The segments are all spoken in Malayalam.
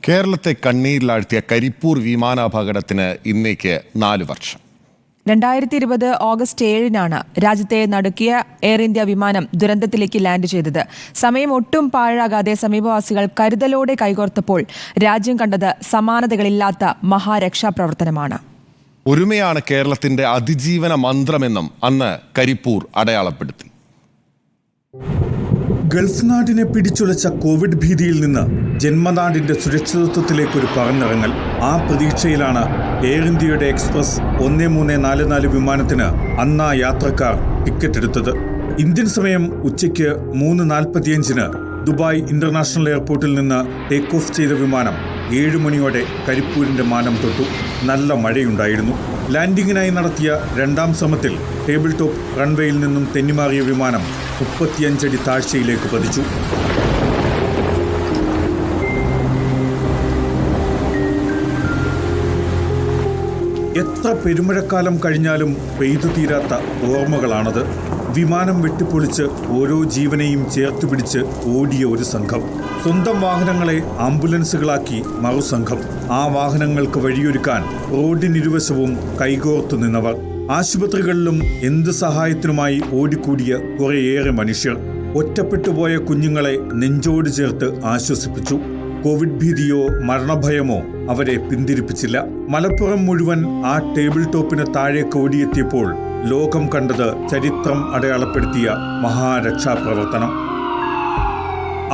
കേരളത്തെ കണ്ണീരിലാഴ്ത്തിയ കരിപ്പൂർ വിമാനാപകടത്തിന് ഇന്നേക്ക് 4 വർഷം. 2020 ഓഗസ്റ്റ് 7-നാണ് രാജ്യത്തെ നടുക്കിയ എയർ ഇന്ത്യ വിമാനം ദുരന്തത്തിലേക്ക് ലാൻഡ് ചെയ്തത്. സമയം ഒട്ടും പാഴാകാതെ സമീപവാസികൾ കരുതലോടെ കൈകോർത്തപ്പോൾ രാജ്യം കണ്ടത് സമാനതകളില്ലാത്ത മഹാരക്ഷാപ്രവർത്തനമാണ്. ഒരുമയാണ് കേരളത്തിന്റെ അതിജീവന മന്ത്രമെന്നും അന്ന് കരിപ്പൂർ അടയാളപ്പെടുത്തി. ഗൾഫ് നാടിനെ പിടിച്ചുലച്ച കോവിഡ് ഭീതിയിൽ നിന്ന് ജന്മനാടിന്റെ സുരക്ഷിതത്വത്തിലേക്കൊരു പറന്നിറങ്ങൽ. ആ പ്രതീക്ഷയിലാണ് എയർ ഇന്ത്യയുടെ എക്സ്പ്രസ് 1344 വിമാനത്തിന് അന്ന് ആ യാത്രക്കാർ ടിക്കറ്റ് എടുത്തത്. ഇന്ത്യൻ സമയം ഉച്ചയ്ക്ക് 3:45 ദുബായ് ഇന്റർനാഷണൽ എയർപോർട്ടിൽ നിന്ന് ടേക്ക് ഓഫ് ചെയ്ത വിമാനം 7 മണിയോടെ കരിപ്പൂരിന്റെ മാനം തൊട്ടു. നല്ല മഴയുണ്ടായിരുന്നു. ലാൻഡിങ്ങിനായി നടത്തിയ 2ാം ശ്രമത്തിൽ ടേബിൾ ടോപ്പ് റൺവേയിൽ നിന്നും തെന്നിമാറിയ വിമാനം 35 അടി താഴ്ചയിലേക്ക് പതിച്ചു. എത്ര പെരുമഴക്കാലം കഴിഞ്ഞാലും പെയ്തു തീരാത്ത ഓർമ്മകളാണത്. വിമാനം വെട്ടിപ്പൊളിച്ച് ഓരോ ജീവനെയും ചേർത്തുപിടിച്ച് ഓടിയ ഒരു സംഘം. സ്വന്തം വാഹനങ്ങളെ ആംബുലൻസുകളാക്കി മറുസംഘം. ആ വാഹനങ്ങൾക്ക് വഴിയൊരുക്കാൻ റോഡിനിരുവശവും കൈകോർത്തു നിന്നവർ. ആശുപത്രികളിലും എന്ത് സഹായത്തിനുമായി ഓടിക്കൂടിയ കുറേയേറെ മനുഷ്യർ. ഒറ്റപ്പെട്ടുപോയ കുഞ്ഞുങ്ങളെ നെഞ്ചോട് ചേർത്ത് ആശ്വസിപ്പിച്ചു. കോവിഡ് ഭീതിയോ മരണഭയമോ അവരെ പിന്തിരിപ്പിച്ചില്ല. മലപ്പുറം മുഴുവൻ ആ ടേബിൾ ടോപ്പിന് താഴേക്ക് ഓടിയെത്തിയപ്പോൾ ലോകം കണ്ടത് ചരിത്രം അടയാളപ്പെടുത്തിയ മഹാരക്ഷാപ്രവർത്തനം.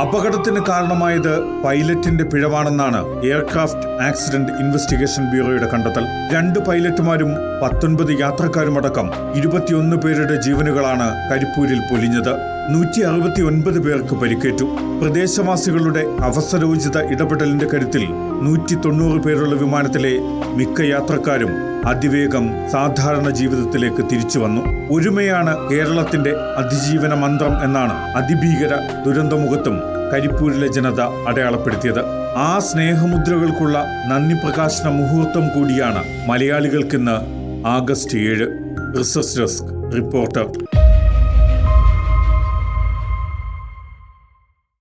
അപകടത്തിന് കാരണമായത് പൈലറ്റിന്റെ പിഴവാണെന്നാണ് എയർക്രാഫ്റ്റ് ആക്സിഡന്റ് ഇൻവെസ്റ്റിഗേഷൻ ബ്യൂറോയുടെ കണ്ടെത്തൽ. 2 പൈലറ്റുമാരും 19 യാത്രക്കാരുമടക്കം 21 പേരുടെ ജീവനുകളാണ് കരിപ്പൂരിൽ പൊലിഞ്ഞത്. 169 പേർക്ക് പരിക്കേറ്റു. പ്രദേശവാസികളുടെ അവസരോചിത ഇടപെടലിന്റെ കരുത്തിൽ 190 പേരുള്ള വിമാനത്തിലെ മിക്ക യാത്രക്കാരും അതിവേഗം സാധാരണ ജീവിതത്തിലേക്ക് തിരിച്ചു വന്നു. ഒരുമയാണ് കേരളത്തിന്റെ അതിജീവന മന്ത്രം എന്നാണ് അതിഭീകര ദുരന്തമുഖത്തും കരിപ്പൂരിലെ ജനത അടയാളപ്പെടുത്തിയത്. ആ സ്നേഹമുദ്രകൾക്കുള്ള നന്ദി പ്രകാശന മുഹൂർത്തം കൂടിയാണ് മലയാളികൾക്കിന്ന് ആഗസ്റ്റ് 7. Research desk reporter.